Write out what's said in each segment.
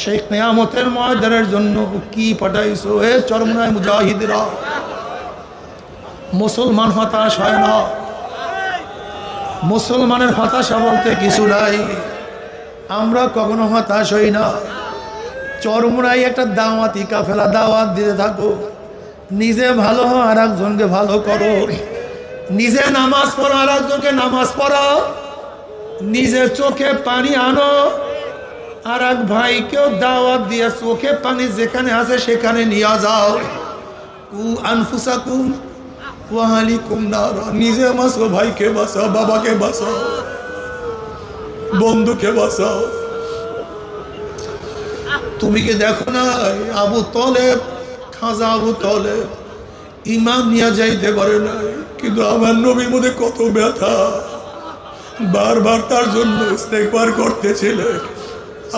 সেই কিয়ামতের ময়দানের জন্য কি পাঠাইছো হে চরমনায় মুজাহিদরা। মুসলমান হতাশ হয় না, মুসলমানের হতাশা বলতে কিছু নাই, আমরা কখনো হতাশ হই না। চরমনায় একটা দাওয়াতি কাফেলা দাওয়াত দিতে থাকো, নিজে ভালো হও আর একজনকে ভালো করো, নিজে নামাজ পড়ো আর একজনকে নামাজ পড়াও, নিজের চোখে পানি আনো আর এক ভাইকেও দাওয়াত দিয়ে চোখে পানি যেখানে আছে সেখানে নিয়ে যাও। কু আনফুসাকুম ওয়া আহলিকুম নারা, নিজে বাঁচো, ভাইকে বাঁচাও, বাবাকে বাঁচাও, বন্ধুকে বাঁচাও। তুমি কি দেখো না আবু তলেব, খাজা আবু তলেব ইমাম নিয়ে যাইতে পারে নাই, কিন্তু আমার নবীর মধ্যে কত ব্যথা, বারবার তার জন্য ইস্তেগফার করতেছিলেন।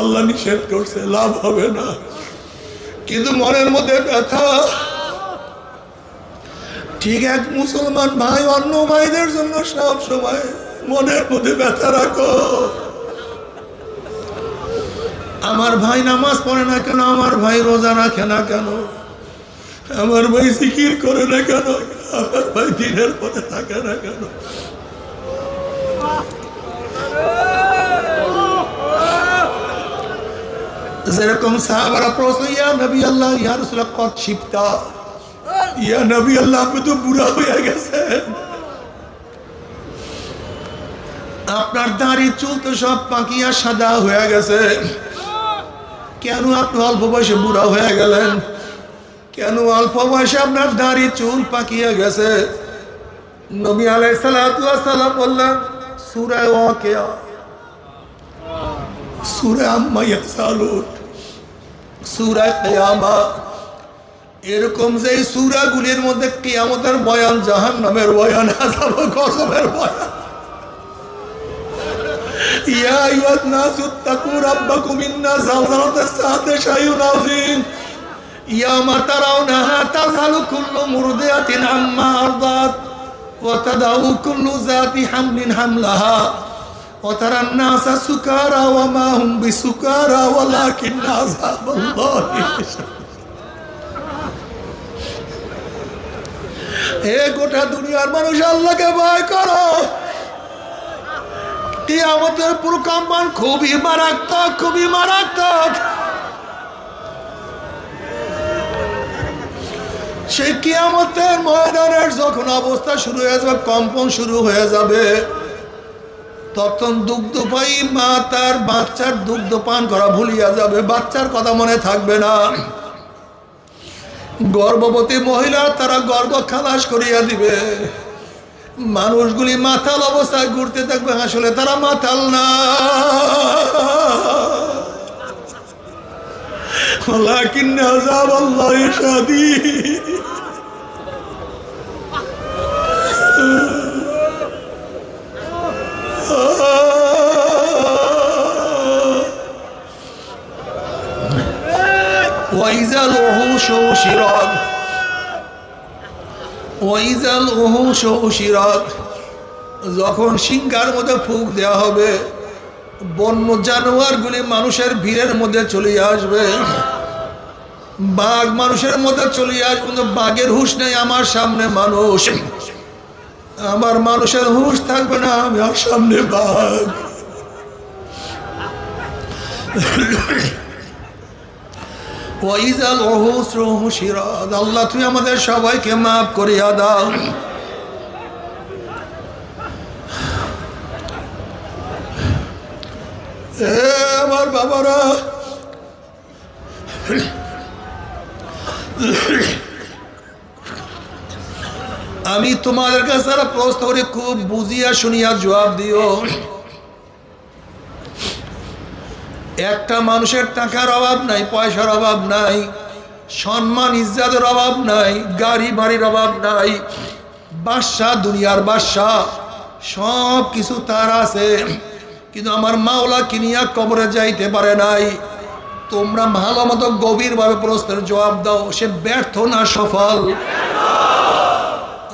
আল্লাহ নিষেধ করছে লাভ হবে না, কিন্তু মনের মধ্যে ব্যথা। ঠিক এক মুসলমান ভাই অন্য ভাইদের জন্য সব সময় মনের মধ্যে ব্যথা রাখো। আমার ভাই নামাজ পড়ে না কেন, আমার ভাই রোজা রাখে না কেন, আমার ভাই জিকির করে না কেন, আমার ভাই দিনের পথে থাকে না কেন। যেরকম সাহাবারা প্রশ্ন, ইয়া নবী আল্লাহ, ইয়া রাসূলুল্লাহ কদ শিবতা, ইয়া নবী আল্লাহ আপনি তো বুড়া হয়ে গেছেন, আপনার দাড়ি চুল তো সব পাকিয়া সাদা হয়ে গেছে, কেন আপনি অল্প বয়সে বুড়া হয়ে গেলেন, কেন অল্প বয়সে আপনার দাড়ি চুল পাকিয়া গেছে? নবী আলাইহিস সালাতু ওয়াস সালাম বললেন সূরা ওয়াকিয়া, সূরা আম্মা ইয়াসালুন, সূরা কিয়ামত, এরকম যে সূরাগুলির মধ্যে কিয়ামতের বয়ান, জাহান্নামের বয়ান, আযাব ও গজবের বয়ান। ইয়া আইয়ুহান নাসু তাকু রাব্বাকুম ইন্না যালজালাতাস সাআতি শাইউন আযীম ইয়াওমা তারাউনাহা তাযহালু কুল্লু মুরদিআতিন আম্মা আরদাত ওয়া তাদাউ কুল্লু যাতি হামলিন হামলাহা ওয়া তারান নাসা সুকারা ওয়া মা হুম বিসুকারা ওয়ালাকিন্না আযাবাল্লাহি শাদীদ। হে গোটা দুনিয়ার মানুষ, আল্লাহকে ভয় করো। কিয়ামতের প্রকম্পন খুবই মারাত্মক, খুবই মারাত্মক। সেই কিয়ামতের ময়দানের যখন অবস্থা শুরু হয়ে যাবে, কম্পন শুরু হয়ে যাবে, তখন দুগ্ধপায়ী মা তার বাচ্চার দুগ্ধ পান করা ভুলিয়া যাবে, বাচ্চার কথা মনে থাকবে না। গর্ভবতী মহিলা তারা গর্ভ খালাস করিয়া দিবে, মানুষগুলি মাতাল অবস্থায় ঘুরতে থাকবে, আসলে তারা মাতাল না, ওয়ালাকিন্না আযাবাল্লাহি শাদীদ। ওয়াইজাল উহুশু শিরাত, ওয়াইজাল উহুশু শিরাত, যখন সিংহার মধ্যে ফুঁক দেওয়া হবে, বন্য জানোয়ারগুলি মানুষের ভিড়ের মধ্যে চলে আসবে, বাঘ মানুষের মধ্যে চলে আসবে, কিন্তু বাঘের হুঁশ নেই, আমার সামনে মানুষ, আমার মানুষের হুঁশ থাকবে না, আমার সামনে বাঘ। ওয়াইজাল উহুশু শিরাত, আল্লাহ তুমি আমাদের সবাইকে মাফ করিয়া দাও। আমার বাবারা, আমি তোমাদের কাছে যারা প্রশ্ন করি খুব বুঝিয়া শুনিয়া জবাব দিও। একটা মানুষের টাকার অভাব নাই, পয়সার অভাব নাই, সম্মান ইজ্জতের অভাব নাই, গাড়ি বাড়ির অভাব নাই, বাদশাহ, দুনিয়ার বাদশাহ সব কিছু তার আছে, কিন্তু আমার মাওলা কিনিয়া কবরে যাইতে পারে নাই। তোমরা ভালো মতো গভীরভাবে প্রশ্নের জবাব দাও, সে ব্যর্থ না সফল?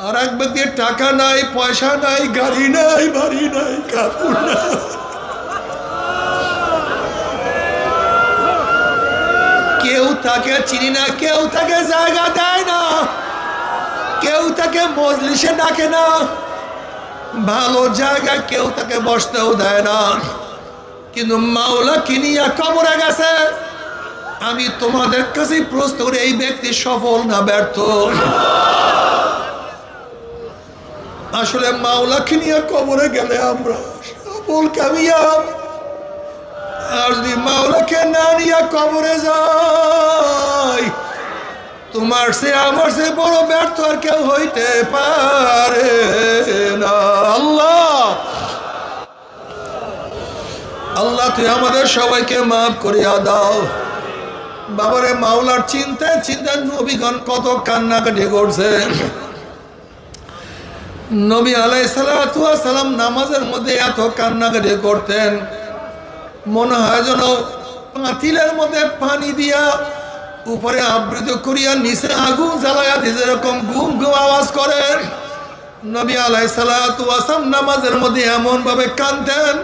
আর এক ব্যক্তির টাকা নাই, পয়সা নাই, গাড়ি নাই, বাড়ি নাই, কাপড় নাই, মাওলাকে চিনি না, কেউ তাকে জায়গা দেয় না, কেউ তাকে মজলিসে ডাকে না, ভালো জায়গায় কেউ তাকে বসতেও দেয় না, কিন্তু মাওলা কিনিয়া কবরে গেছে। আমি তোমাদের কাছে প্রশ্ন করি, এই ব্যক্তি সফল না ব্যর্থ? আসলে মাওলা কিনিয়া কবরে গেলে আমরা সফল কামিয়াব, আর যদি মাওলাকে না নিয়ে কবরে যাই, তোমার সে আমার সে বড় ব্যর্থ আর কেউ হইতে পারে না। আল্লাহ আল্লাহ তুই আমাদের সবাইকে মাফ করিয়া দাও। বাবারে মাওলার চিন্তায় চিন্তায় নবীগণ কত কান্নাকাটি করছে। নবী আলাইহিস সালাতু ওয়াস সালাম নামাজের মধ্যে এত কান্নাকাটি করতেন, মনে হয় যেন পাতিলের মধ্যে পানি দিয়া উপরে আবৃত করিয়া নিচে আগুন জ্বালাইয়া দিয়ে যেরকম গুম গুম আওয়াজ করে, নবী আলাইহিস সালাতু ওয়াস সালাম নামাজের মধ্যে এমন ভাবে কাঁদতেন,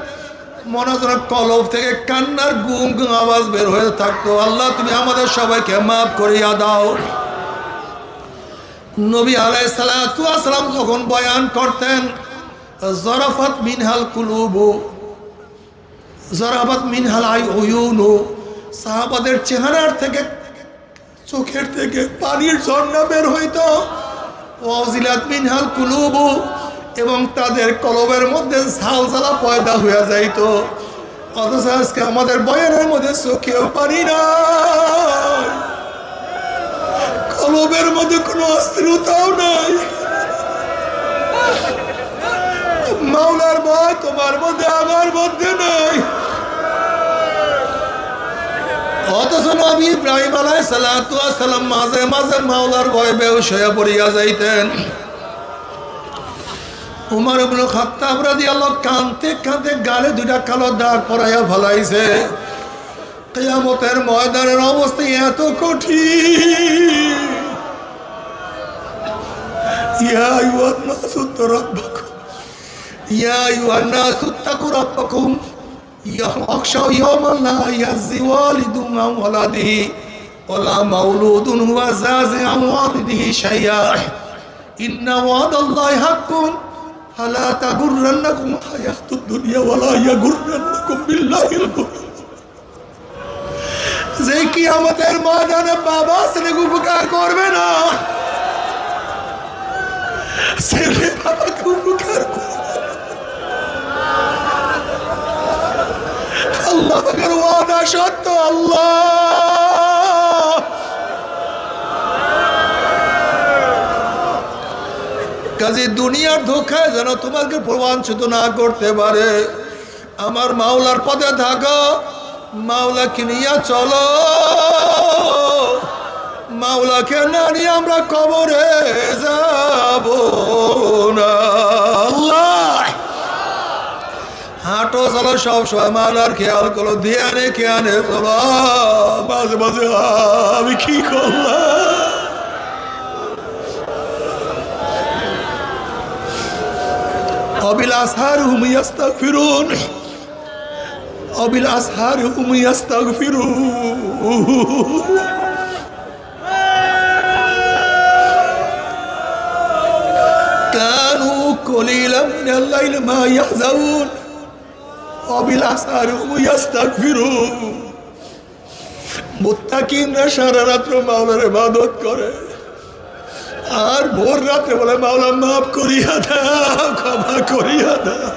মনে হয় যেন কলব থেকে কান্নার গুম গুম আওয়াজ বের হয়ে থাকতো। আল্লাহ তুমি আমাদের সবাইকে মাফ করিয়া দাও। নবী আলাইহিস সালাতু ওয়াস সালাম যখন বয়ান করতেন, জরাফাত মিনহাল কুলুবু জরাফাত মিনহাল আইয়ুনু, সাহাবাদের চেহারার থেকে চোখের থেকে পানির ঝর্ণা বের হইতো। ওয়াজিলাত মিনহাল কুলুবু, এবং তাদের কলবের মধ্যে ঝালঝালা পয়দা হয়ে যাইত। অথচ আজকে আমাদের বয়ানের মধ্যে চোখেও পানি নাই, কলবের মধ্যে কোনো অস্থিরতাও নাই। মাওলার ভয় তোমার মধ্যে আমার মধ্যে নাই। অথচ নবী ইব্রাহিম আলাইহিস সালাতু ওয়াস সালাম মাঝে মাঝে মাওলার ভয়ে বেহুশ হয়ে পড়িয়া যাইতেন। উমর ইবনে খাত্তাব রাদিয়াল্লাহু কাঁদতে কাঁদতে গালে দুইটা কালো দাগ পরাইয়া ফেলাইছে। কিয়ামতের ময়দানের অবস্থা এত কঠিন। ইয়া আইয়ুহান নাসু তারাব্বাকুম, ইয়া আইয়ুহান নাসু তাকু রাব্বাকুম, ইয়াখশাউ ইয়াওমান লা ইয়াজি ওয়ালিদুন আন ওয়ালাদিহি ওয়ালা মাউলুদুন হুয়া জাযি আন ওয়ালিদিহি শাইআ, ইন্না ওয়াদাল্লাহি হাক্কুন ফালা তাগুররান্নাকুম হায়াতুদ দুনিয়া ওয়ালা ইয়াগুররান্নাকুম বিল্লাহিল গুরুর। যে কিয়ামতের ময়দানে বাবা ছেলেকে উপকার করবে না, ছেলে বাবাকে উপকার করবে। আল্লাহ পাকের ওয়াদা সত্য। আল্লাহ কাজে দুনিয়ার ধোঁকায় যেন তোমাকে প্রবঞ্চিত না করতে পারে। আমার মাওলার পথে থাকো, মাওলাকে নিয়ে চলো। মাওলাকে না নিয়ে আমরা কবরে যাব না। আল্লাহ হাঁটো চলো, সব সময় মাওলার খেয়াল করো, ধ্যানে খেয়ালে চলো। মাঝে মাঝে আমি কি করলাম? وبالأسحار هم يستغفرون وبالأسحار هم يستغفرون كانوا قليلا من الليل ما يحزنون وبالأسحار هم يستغفرون মুত্তাকিনরা সারা রাত্র মাওলার ইবাদত করে আর ভোর রাতে বলে মাওলা মাফ করিয়া দাও, ক্ষমা করিয়া দাও।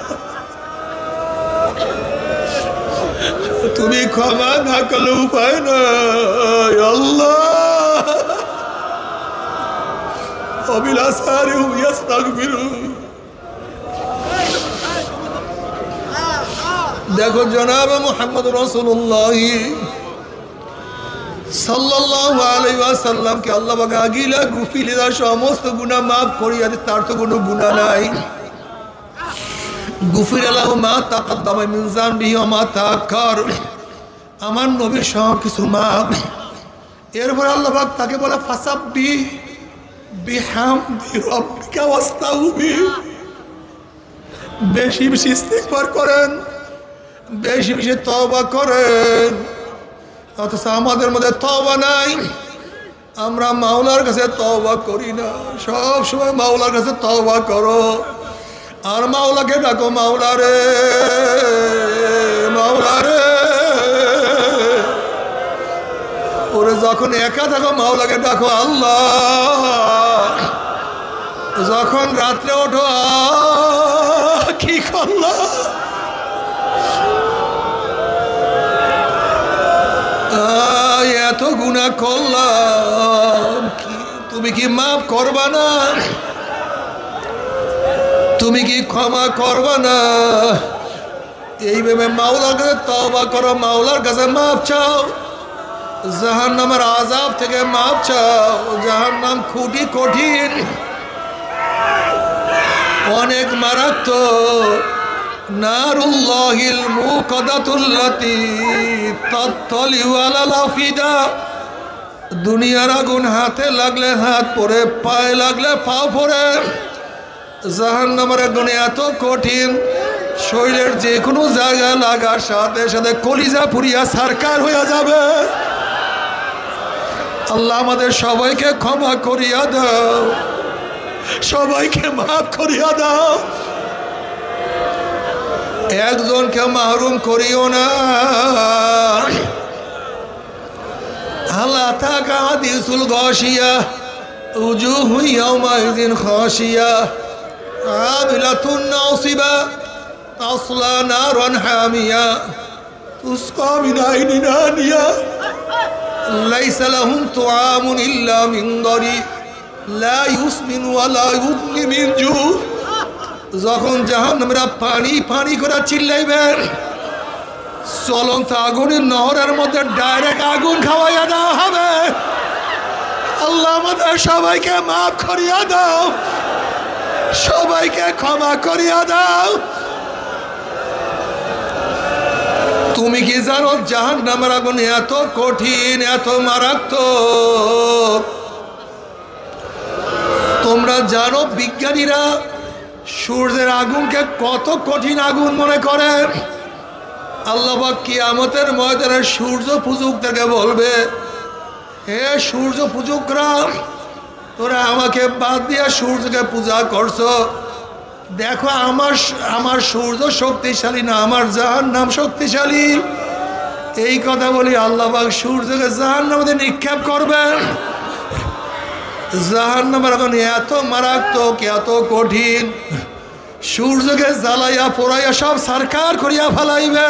তুমি ক্ষমা না করলে উপায় নাই। আল্লাহ অবিলাসারি হুম ইস্তাগফিরুন। দেখো জনাব মুহাম্মদ রাসূলুল্লাহ সাল্লাল্লাহু আলাইহি ওয়াসাল্লামকে আল্লাহ পাক আগিলা গুফিলিদা সমস্ত গুনাহ মাফ করিয়া দেন, তার তো কোনো গুনাহ নাই। গুফিরা লাহু মা তাকাদ্দামা মিন যামবিহি ওয়া মা তাআখার, আমার নবীর সব কিছু মাফ। এরপর আল্লাহ পাক তাকে বলে ফাসাব্বি বিহামদি রাব্বিকা ওয়াস্তাগফির, বেশি বেশি ইস্তিগফার করেন, বেশি বেশি তওবা করেন। অথচ আমাদের মধ্যে তওবা নাই। আমরা মাওলার কাছে তওবা করি না। সব সময় মাওলার কাছে তওবা করো আর মাওলাকে ডাকো, মাওলা রে, মাওলা রে। ওরে যখন একা থাকো মাওলাকে ডাকো আল্লাহ। যখন রাত্রে ওঠো কি করলা, এত গুনাহ করলাম, তুমি কি মাফ করবা না? তুমি কি ক্ষমা করবা না? এইভাবে মাওলার কাছে তওবা করো, মাওলার কাছে মাফ চাও, জাহান্নামের আযাব থেকে মাফ চাও। জাহান্নাম খুবই কঠিন, অনেক মারাত্মক। নারুল্লাহিল মুকাদাতুল্লাতী তাত্তালিউ আলাল আফিদা। দুনিয়ার আগুন হাতে লাগলে হাত পড়ে, পায়ে লাগলে পা পড়ে। জাহান্নামের আগুন এত কঠিন, শরীরের যে কোনো জায়গায় লাগার সাথে সাথে কলিজা পুড়িয়া ছারখার হয়ে যাবে। আল্লাহ আমাদের সবাইকে ক্ষমা করিয়া দাও, সবাইকে মাফ করিয়া দাও। একজনকে মাহরুম করিও না। আল্লাহ তাকা হাদিসুল গাশিয়া উজুহু ইয়াওমাইযিন খাশিয়া আমিলাতুন নাসিবা তাসলা নারান হামিয়া তুসকা মিন আইনিন আনিয়া লাইসা লাহুম তুআমুন ইল্লা মিন দারি লা ইউসমিনু ওয়া লা ইউগনি মিন জু। যখন জাহান্নামীরা পানি পানি করে চিল্লাইবেন, চলন্ত আগুনের নহরের মধ্যে ডাইরেক্ট আগুন খাওয়াইয়া দেওয়া হবে। আল্লাহ আমাদের সবাইকে মাফ করিয়া দাও, সবাইকে ক্ষমা করিয়া দাও। তুমি কি জানো জাহান্নামের আগুন এত কঠিন, এত মারাত্মক? তোমরা জানো বিজ্ঞানীরা সূর্যের আগুনকে কত কঠিন আগুন মনে করে? আল্লাহ পাক কিয়ামতের ময়দানে সূর্য পূজকদেরকে বলবে, হে সূর্য পূজকরা, তোরা আমাকে বাদ দিয়া সূর্যকে পূজা করছো। দেখো আমার সূর্য শক্তিশালী না, আমার জাহান্নাম শক্তিশালী। এই কথা বলি আল্লাহ পাক সূর্যকে জাহান্নামে নিক্ষেপ করবেন। জাহান্নামের আগুন এত মারাত্মক, এত কঠিন, সূর্যকে জ্বালাইয়া পোড়াইয়া সব ছারখার করিয়া ফেলাইবে।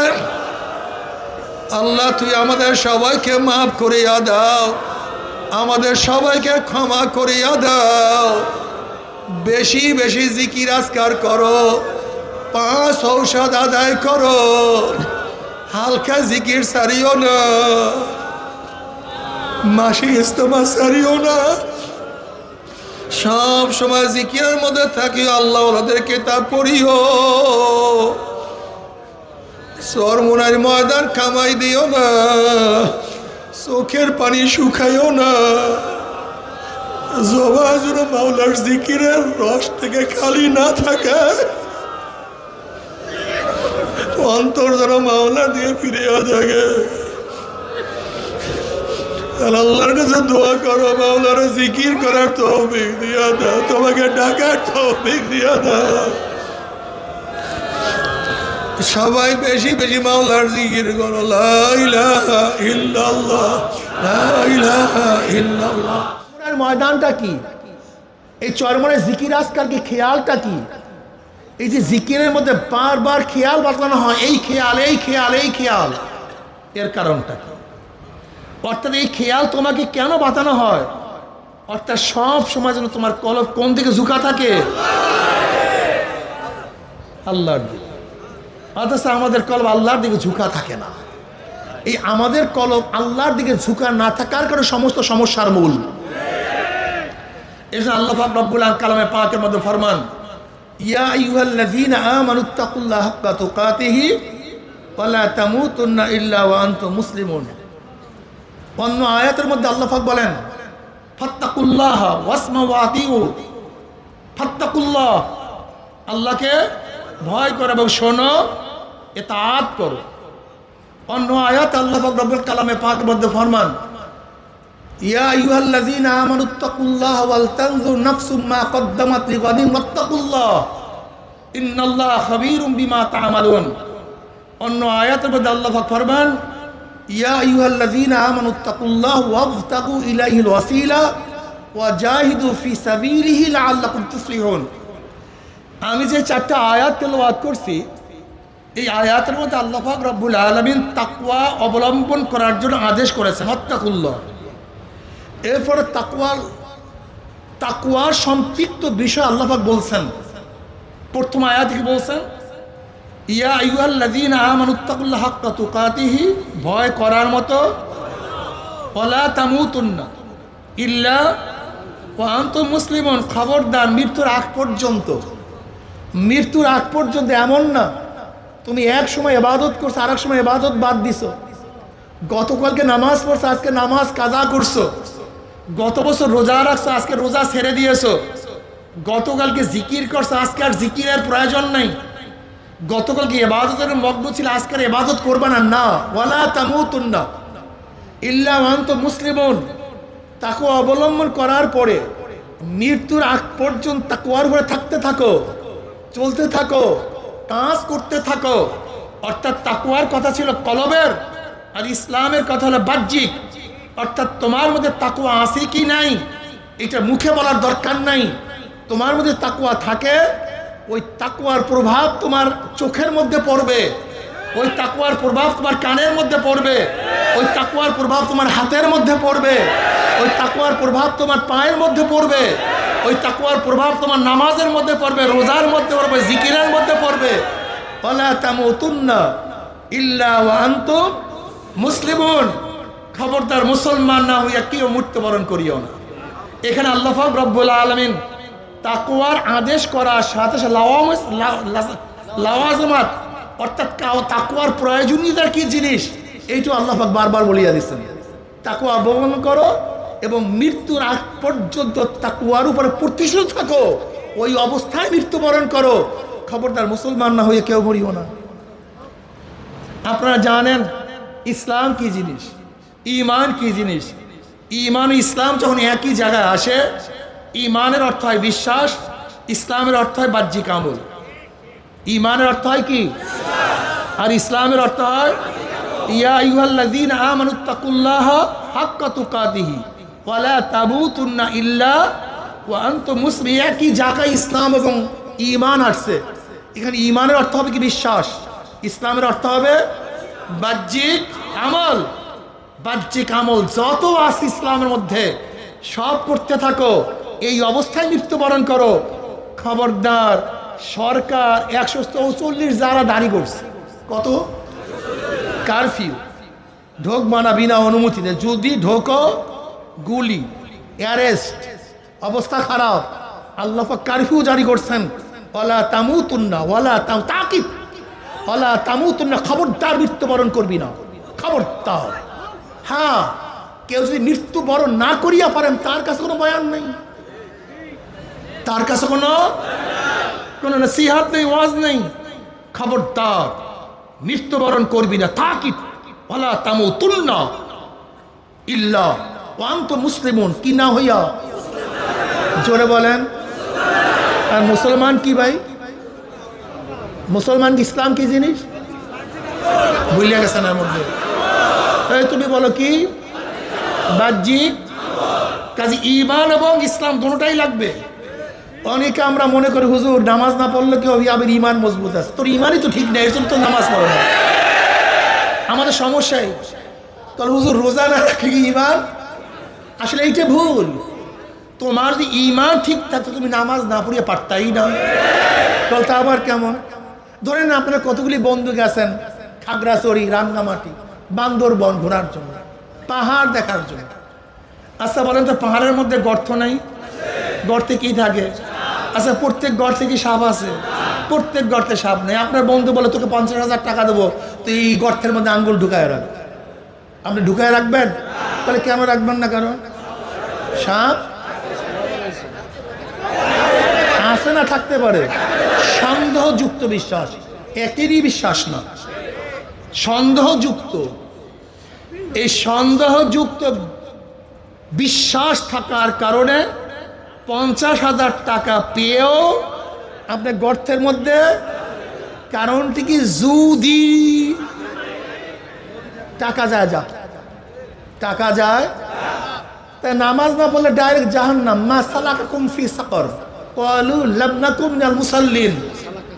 আল্লাহ তুই আমাদের সবাইকে মাফ করিয়া দাও, আমাদের সবাইকে ক্ষমা করিয়া দাও। বেশি বেশি জিকির আজকার করো, 5 ঔষধ আদায় করো, হালকা জিকির সারিও না, মাসিক ইস্তেমা সারিও না। সব সময় জিকিরের মধ্যে থাকি। আল্লাহ ওনাদের কিতাব পড়িও, চরমুনার ময়দান কামাই দিও না, চোখের পানি শুকাইও না। জবা যেন মাওলার জিকিরের রস থেকে খালি না থাকে, অন্তর যেন মাওলার দিয়ে ফিরে থাকে। আল্লাহর কাছে দোয়া করো, মাওলার জিকির করার তৌফিক দিয়া দাও, তোমাকে ডাকার তৌফিক দিয়া দাও। সবাই বেশি বেশি মাওলার জিকির করো, লা ইলাহা ইল্লাল্লাহ, লা ইলাহা ইল্লাল্লাহ। ময়দানটা কি? এই চরমনের জিকির আজকাল কি খেয়ালটা কি? এই যে জিকিরের মধ্যে বারবার খেয়াল বাতলানো হয়, এই খেয়াল, এই খেয়াল, এই খেয়াল, এর কারণটা কি? অর্থাৎ এই খেয়াল তোমাকে কেন বাতানো হয়? অর্থাৎ সব সময় যেন তোমার কলব কোন দিকে ঝুঁকা থাকে? আল্লাহর দিকে। অথচ আমাদের কলব আল্লাহর দিকে ঝুঁকা থাকে না। এই আমাদের কলব আল্লাহর দিকে ঝুঁকা না থাকার কারণে সমস্ত সমস্যার মূল। এই জন্য আল্লাহ পাক রব্বুল কালামে পাকের মধ্যে ফরমান, ইয়া আইয়ুহাল্লাযীনা আমানুত্তাকুল্লাহা হাক্কা তুকাতিহি ওয়া লা তামুতুন্না ইল্লা ওয়া আনতুম মুসলিমুন। অন্য আয়াতের মধ্যে আল্লাহ পাক বলেন, ফাত্তাকুল্লাহ ওয়াসমাউ ওয়া আতিউ। ফাত্তাকুল্লাহ, আল্লাহকে ভয় করো এবং শোনো, ইতাআত করো। অন্য আয়াত আল্লাহ পাক রব্বুল কালামে পাক মধ্যে ফরমান, ইয়া আইয়ুহাল্লাযীনা আমানুত্তাকুল্লাহ ওয়াল তানজুর নাফসুম মা কদ্দামাত লিগাদিন ওয়াত্তাকুল্লাহ ইন্নাল্লাহা খাবীরুম বিমা তা'মালুন। অন্য আয়াতের মধ্যে আল্লাহ পাক ফরমান, ইয়া আইয়ুহাল্লাযীনা আমানুত্তাকুল্লাহ ওয়াবতাগু ইলাইহিল ওয়াসিলা ওয়া জাহিদু ফি সাবিলিহি লাআল্লাকুম তুফলিহুন। আমি যে চারটা আয়াত তেলাওয়াত করছি, এই আয়াতের মধ্যে আল্লাহ পাক রব্বুল আলামিন তাকওয়া অবলম্বন করার জন্য আদেশ করেছেন, ওয়াত্তাকুল্লাহ। এরপরে তাকওয়ার সম্পৃক্ত বিষয় আল্লাহ পাক বলছেন। প্রথম আয়াত কি বলছেন? ইয়া আইয়ুহাল্লাযীনা আমানুত্তাকুল্লাহ হাক্কা তুকাতিহি, ভয় করার মতো, ওয়ালা তামুতুন্না ইল্লা ওয়া আনতুম মুসলিমুন, খবরদার মৃত্যুর আগ পর্যন্ত। মৃত্যুর আগ পর্যন্ত এমন না তুমি এক সময় ইবাদত করছো আর এক সময় ইবাদত বাদ দিছো। গতকালকে নামাজ পড়ছো, আজকে নামাজ কাজা করছো। গত বছর রোজা রাখছো, আজকে রোজা ছেড়ে দিয়েছো। গতকালকে জিকির করছো, আজকে আর জিকিরের প্রয়োজন নাই। গতকালকে ইবাদতের মগ্ন ছিল, আজকে আর ইবাদত করবে না। না, ওয়ালা তামুতুন্না ইল্লা ওয়া আনতুম মুসলিমুন। তাকওয়া অবলম্বন করার পরে মৃত্যুর আগ পর্যন্ত তাকওয়ার উপরে থাকতে থাকো, চলতে থাকো, কাজ করতে থাকো। অর্থাৎ তাকওয়ার কথা ছিল কলবের, আর ইসলামের কথা হলো বাহ্যিক। অর্থাৎ তোমার মধ্যে তাকওয়া আছে কি নাই এটা মুখে বলার দরকার নাই। তোমার মধ্যে তাকওয়া থাকে, ওই তাকওয়ার প্রভাব তোমার চোখের মধ্যে পড়বে, ওই তাকওয়ার প্রভাব তোমার কানের মধ্যে পড়বে, ওই তাকওয়ার প্রভাব তোমার হাতের মধ্যে পড়বে, ওই তাকওয়ার প্রভাব তোমার পায়ের মধ্যে পড়বে, ওই তাকওয়ার প্রভাব তোমার নামাজের মধ্যে পড়বে, রোজার মধ্যে পড়বে, জিকিরের মধ্যে পড়বে। ওয়ালা তামুতুন্না ইল্লা ওয়া আনতুম মুসলিমুন, খবরদার মুসলমান না হইয়া কেউ মৃত্যুবরণ করিও না। এখানে আল্লাহ পাক রব্বুল আলামিন তাকওয়ার আদেশ করার সাথে সাথে লাওয়াজমাত, অর্থাৎ তাকওয়ার প্রয়োজনীয়তা কি জিনিস এইটা আল্লাহ পাক বারবার বলিয়া দিচ্ছেন। তাকওয়া অবলম্বন করো এবং মৃত্যুর আগ পর্যন্ত তাকওয়ার উপরে প্রতিষ্ঠিত থাকো, ওই অবস্থায় মৃত্যুবরণ করো। খবরদার মুসলমান না হয়ে কেউ মরিও না। আপনারা জানেন ইসলাম কি জিনিস, ঈমান কি জিনিস। ঈমান ও ইসলাম যখন একই জায়গায় আসে, ঈমানের অর্থ হয় বিশ্বাস, ইসলামের অর্থ হয় বাহ্যিক আমল। ঈমানের অর্থ হয় কি, আর ইসলামের অর্থ হয় ইয়া আইয়ুহাল্লাযীনা আমানুত্তাকুল্লাহ হাক্কা তুকাতিহি ওয়া লা তামুতুন্না ইল্লা ওয়া আনতুম মুসলিমুন। একই জায়গায় ইসলাম এবং ঈমান আসছে। এখানে ঈমানের অর্থ হবে কি বিশ্বাস, ইসলামের অর্থ হবে বাহ্যিক আমল। বাহ্যিক আমল যত আছে ইসলামের মধ্যে সব করতে থাকো, এই অবস্থায় মৃত্যুবরণ করো। খবরদার সরকার 144 যারা দাঁড়ি করছে, কত কারফিউ, ঢোক মানা বিনা অনুমতিতে, যদি ঢোকো গুলি, অ্যারেস্ট, অবস্থা খারাপ। আল্লাহ পাক কারফিউ জারি করছেন, ওয়ালা তামুতুন্না ওয়ালা তাকিব ওয়ালা তামুতুন্না, খবরদার মৃত্যুবরণ করবি না, খবরদার। হ্যাঁ, কেউ যদি মৃত্যুবরণ না করিয়া পারেন তার কাছে কোনো বয়ান নেই, তার কাছে কোনো নসিহত নেই, ওয়াজ নেই। খবরদার মৃত্যুবরণ করবি না, তাকিব ওয়ালা তামুতুন্না ইল্লা ওয়া আনতুম মুসলিমুন, কি না হইয়া, জোরে বলেন। আর মুসলমান কি ভাই, মুসলমান কি ইসলাম কি জিনিস ভুলিয়া গেছে না মধ্যে। তুমি বলো কি বাহ্যিক কাজে ঈমান এবং ইসলাম দুটোটাই লাগবে। অনেকে আমরা মনে করি হুজুর নামাজ না পড়লে কি হবে, আবার ঈমান মজবুত আছে। তোর ঈমানই তো ঠিক নেই, এর জন্য তো নামাজ পড়ে না। আমাদের সমস্যাই তাহলে হুজুর রোজা না রাখলে কি ঈমান, আসলে এইটা ভুল। তোমার যদি ঈমান ঠিক থাকতো তুমি নামাজ না পড়িয়ে পারতাই না। তাহলে তা আবার কেমন? ধরেন আপনারা কতগুলি বন্ধু গেছেন খাগড়াছড়ি, রাঙ্গামাটি, বান্দরবন ঘোরার জন্য, পাহাড় দেখার জন্য। আচ্ছা বলেন তো পাহাড়ের মধ্যে গর্ত নাই? গর্তে কি থাকে? আচ্ছা প্রত্যেক গর্তে কি সাপ আছে? প্রত্যেক গর্তে সাপ নেই। আপনার বন্ধু বলে তোকে 50,000 টাকা দেবো, তুই এই গর্তের মধ্যে আঙ্গুল ঢুকায় রাখ। আপনি ঢুকায় রাখবেন? তাহলে কেন রাখবেন না? কারণ সাপ আছে না, থাকতে পারে। সন্দেহযুক্ত বিশ্বাস, একেরই বিশ্বাস না। সন্দেহযুক্ত। এই সন্দেহযুক্ত বিশ্বাস থাকার কারণে 50,000 টাকা পেয়েও আপনি গর্তের মধ্যে, কারণটি কি? যদি টাকা যায়, টাকা যায়, তাই নামাজ না পড়লে ডাইরেক্ট জাহান্নাম। মা সালাকাকুম ফি সাকর ক্বালু লাম নাকু মিনাল মুসাল্লিন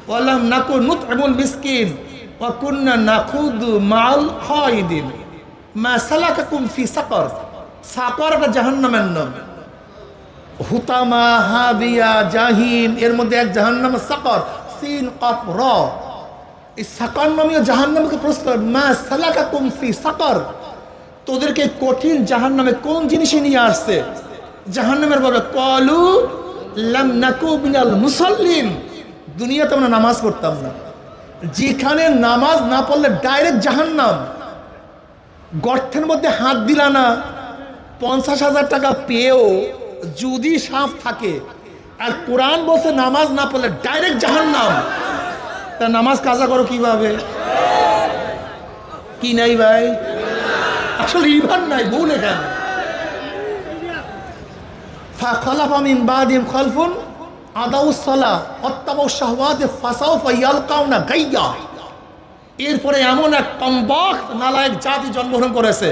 ওয়া লাম নাকু নুত'ইমুল মিসকিন ওয়া কুননা নাখুদু মা'আল খায়িদিন। মা সালাকাকুম ফি সাকর, সাকর একটা জাহান্নামের নাম। হুতামা, হাবিয়া, জাহিম, এর মধ্যে এক জাহান্নাম সাকর, সিন কফ র। এই সাকর নামীয় জাহান্নামকে প্রশ্ন, মা সালাকাকুম ফি সাকর, তোদেরকে কঠিন জাহান্নামে কোন জিনিসে নিয়ে আসছে? জাহান্নামের বলে ক্বালু লাম নাকু মিনাল মুসাল্লিন, দুনিয়াতে আমরা নামাজ পড়তাম না। যেখানে নামাজ না পড়লে ডাইরেক্ট জাহান্নাম, গর্তের মধ্যে হাত দিলা না, 50,000 টাকা পেয়েও যদি সাপ থাকে, আর কোরআন বলছে নামাজ না পড়লে ডাইরেক্ট জাহান্নাম, তা নামাজ কাজা করো কিভাবে? কি নাই ভাই? আসলে ইমান নাই, ভুল এখানে। ফাখালাফা মিন বাদিহিম খালফুন আদাউস সালাহ ওয়াত্তাবাউশ শাহওয়াতি ফাসাউফা ইয়ালকাউনা গায়্যা। এরপরে এমন এক কমবখ নালায়েক জাতি জন্মগ্রহণ করেছে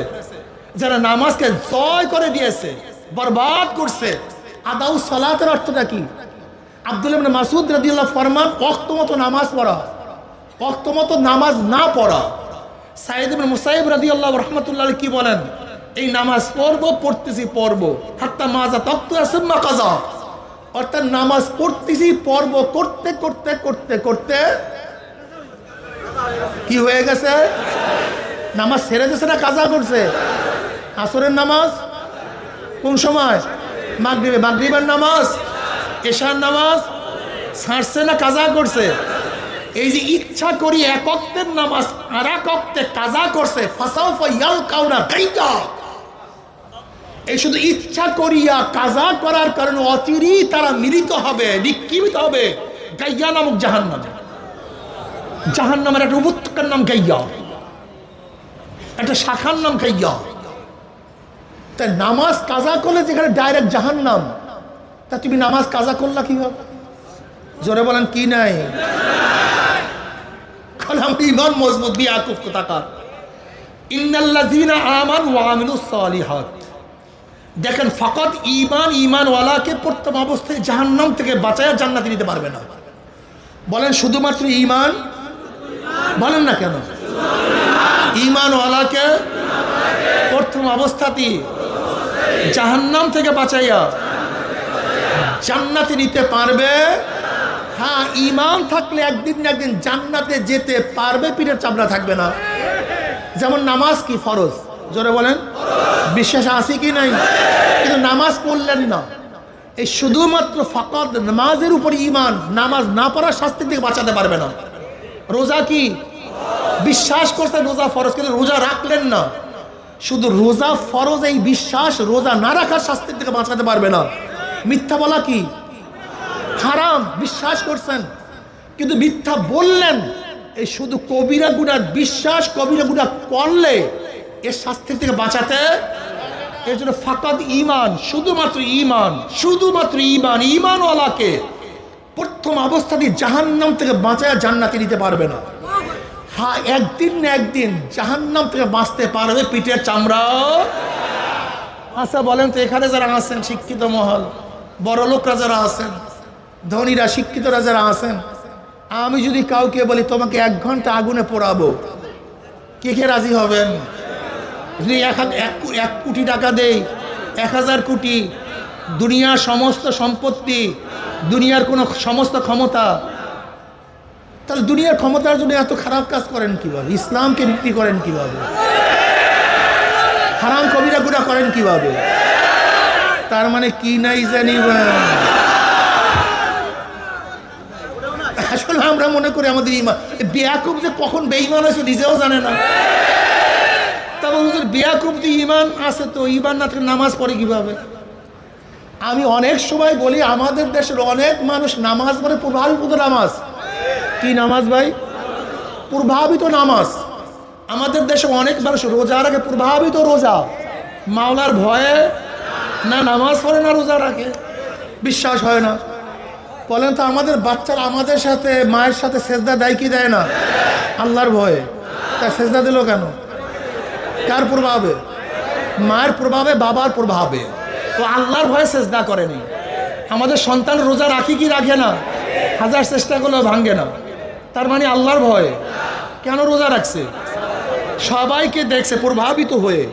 যারা নামাজকে জয় করে দিয়েছে, বরবাদ করছে। আদাউস সালাতের অর্থটা কি? আব্দুল্লাহ ইবনে মাসউদ রাদিয়াল্লাহু ফরমান, ওয়াক্ত মতো নামাজ পড়া, ওয়াক্ত মতো নামাজ না পড়া। সাইদ ইবনে মুসাইব রাদিয়াল্লাহু রাহমাতুল্লাহ আলাইহি কি বলেন? এই নামাজ পড়তেছি হাত্তা মাজা তাকতু সুম্মা কাজা, অর্থাৎ নামাজ পড়তেছি করতে করতে করতে করতে কি হয়ে গেছে? নামাজ ছেড়ে গেছে না কাজা করছে? আসরের নামাজ কোন সময়? মাগরিবের নামাজ, এশার নামাজ ছাড়ছে না কাজা করছে? এই যে ইচ্ছা করি এক ওয়াক্তের নামাজ আর এক ওয়াক্তে কাজা করছে, ফাসাউফা ইয়ালকাউনা গায়্যা। এই শুধু ইচ্ছা করিয়া কাজা করার কারণে অচিরেই তারা মিলিত হবে, নিক্ষিপ্ত হবে গায়্যা নামক জাহান্নামে। জাহান্নামের একটা উপত্যকার নাম গায়্যা, একটা শাখার নাম গায়্যা। তাই নামাজ কাজা করলে যেখানে ডাইরেক্ট জাহান্নাম, তা তুমি নামাজ কাজা করলা কিভাবে? জোরে বলেন কি নাই? ইমান মজবুত বিয়াকুফ কোথাকার। ইন্নাল্লাযীনা আমানু ওয়া আমিলুস সালিহাত, দেখেন ফাকাত ঈমানওয়ালাকে প্রথম অবস্থায় জাহান্নাম থেকে বাঁচায়া জান্নাতে নিতে পারবে না। বলেন শুধুমাত্র ঈমান? বলেন না কেন? ঈমানওয়ালাকে প্রথম অবস্থাতেই জাহান্নাম থেকে বাঁচাইয়া জান্নাতে নিতে পারবে। হ্যাঁ, ঈমান থাকলে একদিন না একদিন জান্নাতে যেতে পারবে, পিঠের চামড়া থাকবে না। যেমন নামাজ কি ফরজ? জোরে বলেন, বিশ্বাস আছে কি নাই? কিন্তু নামাজ পড়লেন না, এই শুধুমাত্র ফাকাত নামাজের উপর ঈমান, নামাজ না পড়ার শাস্তি থেকে বাঁচাতে পারবে না। রোজা কি? বিশ্বাস করছেন রোজা ফরজ, কিন্তু রোজা রাখলেন না, শুধু রোজা ফরজ, এই বিশ্বাস রোজা না রাখার শাস্তি থেকে বাঁচাতে পারবে না। মিথ্যা বলা কি? হারাম, বিশ্বাস করছেন কিন্তু মিথ্যা বললেন, এই শুধু কবিরা গুনাহ বিশ্বাস, কবিরা গুনাহ করলে এর শাস্তি থেকে বাঁচাতে। এর জন্য ফাকাত ঈমান, শুধুমাত্র ঈমান, শুধুমাত্র ঈমান, ঈমানওয়ালাকে প্রথম অবস্থাতেই জাহান্নাম থেকে বাঁচায়া জান্নাতে নিতে পারবে না। হ্যাঁ, একদিন না একদিন জাহান্নাম থেকে বাঁচতে পারবে, পিঠের চামড়া। আচ্ছা বলেন তো, এখানে যারা আছেন শিক্ষিত মহল, বড় লোকরা যারা আছেন, ধনীরা, শিক্ষিতরা যারা আছেন, আমি যদি কাউকে বলি তোমাকে 1 ঘন্টা আগুনে পোড়াবো, কে কে রাজি হবেন? যদি 1 কোটি টাকা দেই, 1000 কোটি, দুনিয়ার সমস্ত সম্পত্তি, দুনিয়ার কোনো সমস্ত ক্ষমতা, তাহলে দুনিয়ার ক্ষমতার জন্য এত খারাপ কাজ করেন কিভাবে? ইসলামকে বিক্রি করেন কিভাবে? হারাম কবিরা গুনাহ করেন কিভাবে? তার মানে কি নাই জানি। আসলে আমরা মনে করি আমাদের ঈমান, বেয়াকুব যে কখন বেঈমান হয়েছে নিজেও জানে না। তবে হুজুর বেয়াকুব যে ঈমান আছে, তো ঈমান না থাকলে নামাজ পড়ে কিভাবে? আমি অনেক সময় বলি, আমাদের দেশের অনেক মানুষ নামাজ পড়ে প্রভাবিত নামাজ। কি নামাজ ভাই? প্রভাবিত নামাজ। আমাদের দেশে অনেক মানুষ রোজা রাখে, প্রভাবিত রোজা, মাওলার ভয়ে না নামাজ পড়ে না রোজা রাখে, বিশ্বাস হয় না। বলেন তো আমাদের বাচ্চারা আমাদের সাথে মায়ের সাথে সেজদা দেয় কি দেয় না? আল্লাহর ভয়ে। তা সেজদা দিল কেন? কার প্রভাবে? মায়ের প্রভাবে, বাবার প্রভাবে। তো আল্লাহর ভয়ে সেজদা করেনি। আমাদের সন্তান রোজা রাখি কি রাখে না? হাজার চেষ্টা করলেও ভাঙ্গে না। তার মানে আল্লাহর ভয়ে। কেন রোজা রাখছে? সবাইকে দেখছে প্রভাবিত হয়ে।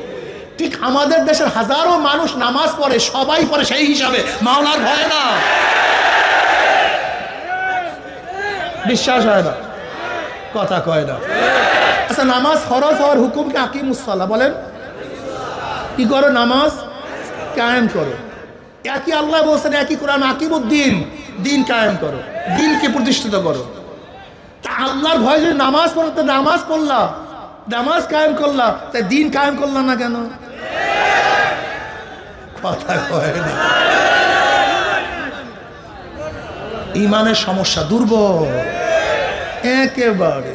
ঠিক আমাদের দেশের হাজারো মানুষ নামাজ পড়ে, সবাই পড়ে সেই হিসাবে, মাওলার ভয় না। বিশ্বাস হয় না, কথা কয় না। আচ্ছা, নামাজ ফরজ হওয়ার হুকুম কি? আকিমুস সালাহ, বলেন কি করো? নামাজ কায়েম করো। একই আল্লাহ বলছেন, একই কোরআন, আকিমুদ্দিন, দিন কায়েম করো, দিনকে প্রতিষ্ঠিত করো। তা আল্লাহর ভয় যদি নামাজ পড়ো, তো নামাজ পড়লা, নামাজ কায়েম করলা, তাই দিন কায়েম করলা না কেন? কথা কয় না। ইমানের সমস্যা, দুর্বল একেবারে।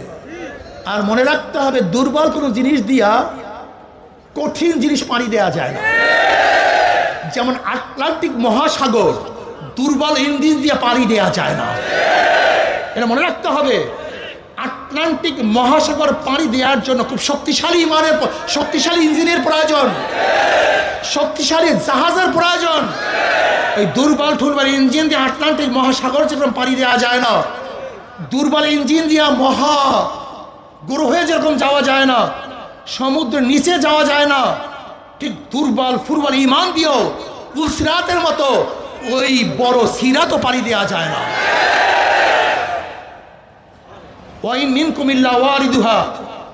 আর মনে রাখতে হবে, দুর্বল কোনো জিনিস দিয়া কঠিন জিনিস পানি দেয়া যায় না। যেমন আটলান্টিক মহাসাগর দুর্বল ইঞ্জিন দিয়ে পানি দেয়া যায় না, এটা মনে রাখতে হবে। আটলান্টিক মহাসাগর পানি দেওয়ার জন্য খুব শক্তিশালী ইমানের, শক্তিশালী ইঞ্জিনের প্রয়োজন, শক্তিশালী জাহাজের প্রয়োজন। এই দুর্বল ঠুলবল ইঞ্জিন দিয়ে আটলান্টিক মহাসাগর যেরকম পানি দেওয়া যায় না, দুর্বল ইঞ্জিন দিয়া মহা গ্রহে যেরকম যাওয়া যায় না, সমুদ্রের নিচে যাওয়া যায় না, ঠিক দুর্বল ফুরবল ইমান দিয়েও পুলসিরাতের মতো ওই বড় সিরাতও পানি দেওয়া যায় না। ওয়াইন মিনকুম ইল্লা ওয়ারিদুহা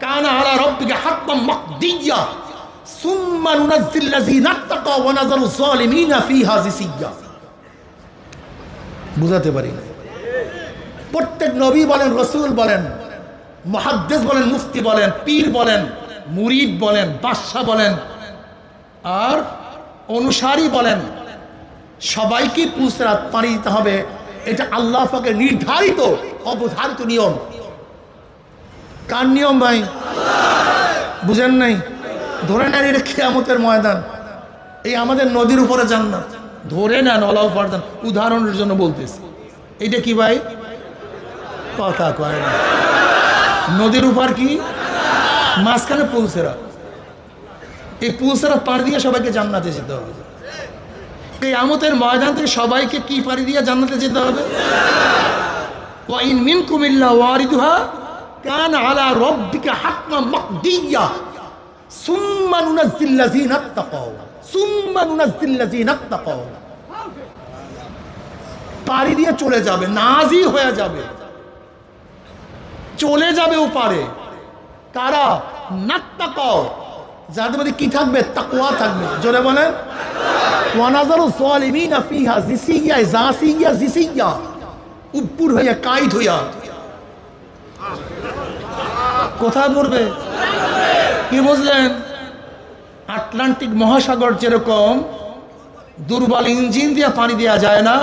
কানা আলা রাব্বিকা হাত্তাম মাকদিয়্যা সুম্মা নুনাজ্জিল লাযিনা তাকাও ওয়া নাযারু যালিমিনা ফিহা জিসিয়্যা। বুঝাতে পারি না। প্রত্যেক নবী বলেন, রাসূল বলেন, মুহাদ্দিস বলেন, মুফতি বলেন, পীর বলেন, মুরিদ বলেন, বাদশা বলেন, আর অনুসারী বলেন, সবাইকে পুলসিরাত পানি দিতে হবে। এটা আল্লাহ পাকের নির্ধারিত অবধারিত নিয়ম। কার নিয়ম ভাই? বুঝেন নাই? ধরে নেন এটা কিয়ামতের ময়দান, এই আমাদের নদীর উপরে জান্নাত, ধরে নেন আল্লাহ পারদান, উদাহরণের জন্য বলতেছি। এইটা কি ভাই? কথা কয় না। নদীর উপর কি? মাঝখানে পুলসিরাত। এই পুলসিরাত পার দিয়ে সবাইকে জান্নাতে যেতে হবে। কিয়ামতের ময়দান থেকে সবাইকে কি পাড়ি দিয়ে জান্নাতে যেতে হবে? ওয়া ইন মিনকুম ইল্লা ওয়ারিদুহা কানা আলা রাব্বিকা হাত্তাম মাকদিয়্যা সুম্মা নুনাজ্জিল লাযিনা তাকাও সুম্মা নুনাজ্জিল লাযিনা তাকাও। পাড়ি দিয়ে চলে যাবে, নাজি হয়ে যাবে, চলে যাবে ওপারে। কারা? নাত্তাকাও, যাদের মধ্যে কি থাকবে? তাকওয়া থাকবে। জোরে বলেন, ওয়া নাযারু যালিমিনা ফিহা জিসিয়্যা, জাসিয়্যা জিসিয়্যা, উপর হইয়া কাইদ হইয়া কোথায় পড়বে? কি বুঝলেন? আটলান্টিক মহাসাগর যেরকম দুর্বল ইঞ্জিন দিয়ে পানি দেওয়া যায় না,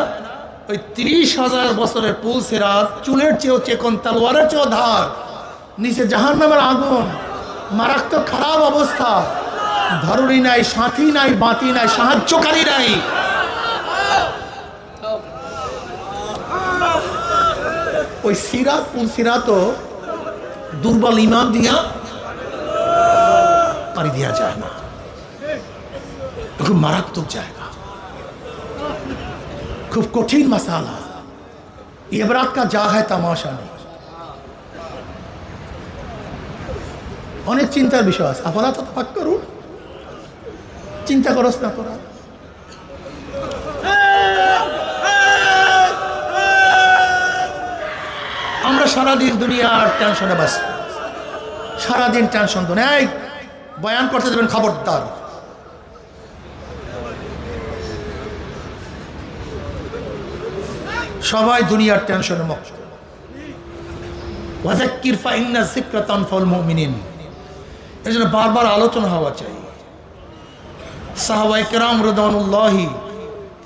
ওই 30,000 বছরের পুলসিরাত চুলের চেয়েও চেকন, তলোয়ারের চেয়েও ধার, নিচে জাহান্নামের আগুন, মারাত্মক খারাপ অবস্থা, ধরুনি নাই, সাথী নাই, বাতি নাই, সাহায্যকারী নাই। ওই সিরাত পুলসিরাতও দুর্বল ইমান দিয়া পানি দেওয়া যায় না, খুব মারাত্মক জায়গা, খুব কঠিন মশালা। ইবরাত কা যা হয় তামাশা নেই। অনেক চিন্তার বিষয় আছে। আফালা তাতাফাক্কারুন, চিন্তা করস না তোরা? আমরা সারাদিন দুনিয়ার টেনশনে ব্যস্ত, সারাদিন টেনশন তো নেই। বয়ান করতে দেবেন, খবরদার। সবাই দুনিয়ার টেনশনে মুক্ত। ওয়াযাক্কির ফাইন্না যিকরা তানফাউল মুমিনিন, এই জন্য বারবার আলোচনা হওয়া চাই। সাহাবায়ে কেরাম রাদিয়াল্লাহু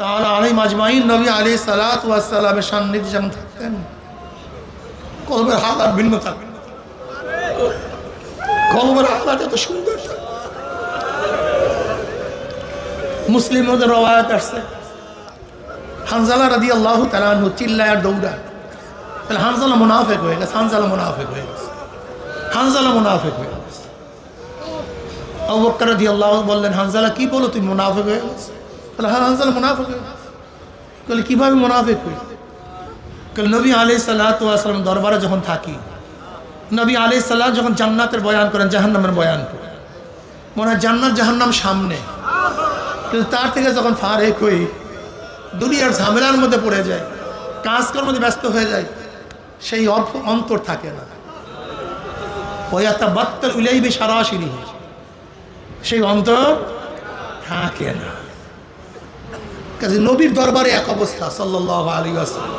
তাআলা আলাইহিম আজমাইন নবী আলাইহিস সালাতু ওয়াস সালামের সান্নিধ্যে যেমন থাকতেন, কলবের হালাত ভিন্ন থাকবে, কলমের হালাত এত সুন্দর থাকে। মুসলিম ওদের রওয়ায়াত আসছে, হানজালা রাদিয়াল্লাহু তাআলা আনহু চিল্লায় আর দৌড়ায়, তাহলে হানজালা মুনাফিক হয়ে গেছে, হানজালা মুনাফিক হয়ে গেছে, হানজালা মুনাফিক হয়ে গেছে। আবু বকর রাদিয়াল্লাহু বললেন, হানজালা কি বলো তুমি মুনাফিক হয়ে গেছে? বলে হ্যাঁ হানজালা মুনাফিক হয়ে গেছে। বলে কিভাবে মুনাফিক হয়ে? নবী আলাইহিস সালাতু ওয়াস সালাম দরবারে যখন থাকি, নবী আলাইহিস সালাম যখন জান্নাতের বয়ান করেন, জাহান্নামের বয়ান করেন, মনে হয় জান্নাত জাহান্নাম সামনে, কিন্তু তার থেকে যখন ফারেক হই, দুনিয়ার ঝামেলার মধ্যে পড়ে যায়, কাজকর্মে ব্যস্ত হয়ে যায়, সেই অন্তর থাকে না। ওয়াতাবাত্তাল ইলাইহি বিশারাশিরিহি, সেই অন্তর থাকে না। কাজে নবীর দরবারে এক অবস্থা সাল্লাল্লাহু আলাইহি ওয়াসাল্লাম,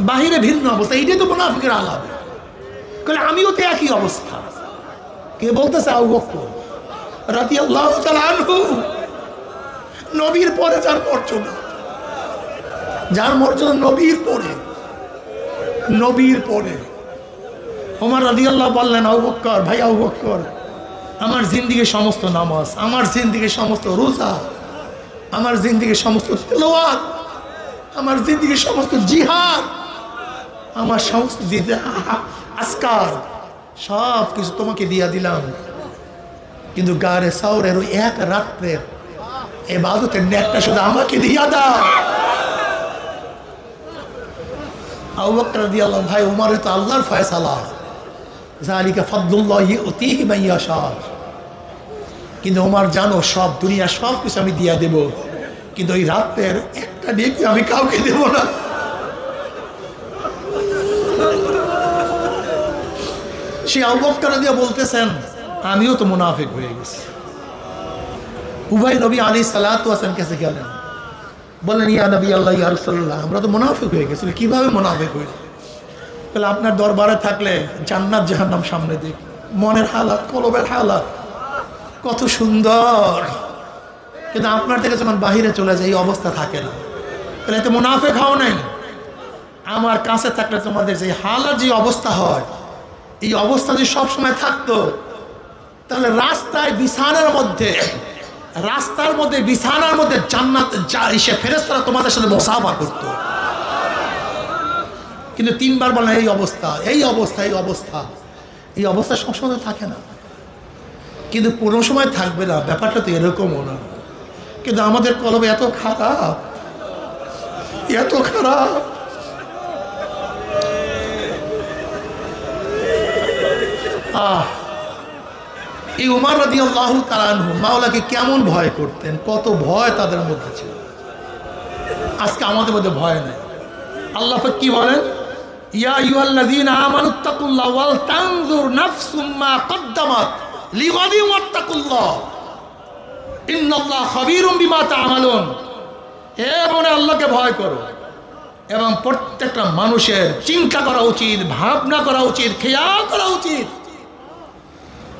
বাহিরে ভিন্ন অবস্থা। এইটাই তো মুনাফিকের আলাপ। বলে আমিও তো একই অবস্থা। কে বলতেছে? আবু বকর রাদিয়াল্লাহু তাআলা আনহু। নবীর পরে যার মর্যাদা, যার মর্যাদা নবীর পরে, নবীর পরে। ওমর রাদিয়াল্লাহু বললেন, আবু বকর, ভাই আবু বকর, আমার জিন্দেগির সমস্ত নামাজ, আমার জিন্দেগির সমস্ত রোজা, আমার জিন্দেগির সমস্ত তেলাওয়াত, আমার জিন্দেগির সমস্ত জিহাদ, আমার সমস্ত আজকার সব কিছু তোমাকে দিয়া দিলাম, কিন্তু গারে সাওরের ওই এক রাত্রের ইবাদতের নেকটা শুধু আমাকে দিয়া দাও। আবু বকর রাদিয়াল্লাহু, ভাই ওমর তো আল্লাহর ফয়সালা, যালিকা ফাদলুল্লাহি ইউতিহি মান ইয়াশা। কিন্তু ওমর জানো সব দুনিয়া সব কিছু আমি দিয়া দেব, কিন্তু ওই রাতের একটা নেকি আমি কাউকে দেব না। সে আবু বকর দিয়ে বলতেছেন, আমিও তো মুনাফিক হয়ে গেছি। উভয় নবী আলাইহিস সালাতু ওয়াস সালাম কাছে গেলেন, বললেন, ইয়া নবী আল্লাহ, ইয়া রাসূলুল্লাহ, আমরা তো মুনাফিক হয়ে গেছি। কিভাবে মুনাফিক হইল? বলে আপনার দরবারে থাকলে জান্নাত জাহান্নাম সামনে দেখ, মনের হালাত, কলবের হালাত কত সুন্দর, কিন্তু আপনার থেকে যখন বাহিরে চলে যায় এই অবস্থা থাকে না। তাহলে এতে মুনাফিক হও নাই। আমার কাছে থাকলে তোমাদের যে হালাত, যে অবস্থা হয়, এই অবস্থা যদি সবসময় থাকতো, তাহলে রাস্তায় বিছানার মধ্যে, রাস্তার মধ্যে বিছানার মধ্যে জান্নাত এসে ফেরেশতারা তোমাদের সাথে মুসাফা করতো। কিন্তু তিনবার বলেন এই অবস্থা, এই অবস্থা, এই অবস্থা, এই অবস্থা সবসময় থাকে না, কিন্তু কোনো সময় থাকবে না। ব্যাপারটা তো এরকমও না। কিন্তু আমাদের কলবে এত খারাপ, এত খারাপ। এই উমর রাদিয়াল্লাহু তাআলা আনহু মাওলাকে কেমন ভয় করতেন, কত ভয় তাদের মধ্যে ছিল। আজকে আমাদের মধ্যে ভয় নেই। আল্লাহ পাক কি বলেন? ইয়া আইয়ুহাল্লাযীনা আমানুত্তাকুল্লাহ ওয়াল তানজুর নাফসুম মা কদ্দামাত লিগাদিন ওয়াত্তাকুল্লাহ ইন্নাল্লাহ খাবীরুম বিমা তা'মালুন। হে মনে আল্লাহকে ভয় করো, এবং প্রত্যেকটা মানুষের চিন্তা করা উচিত, ভাবনা করা উচিত, খেয়াল করা উচিত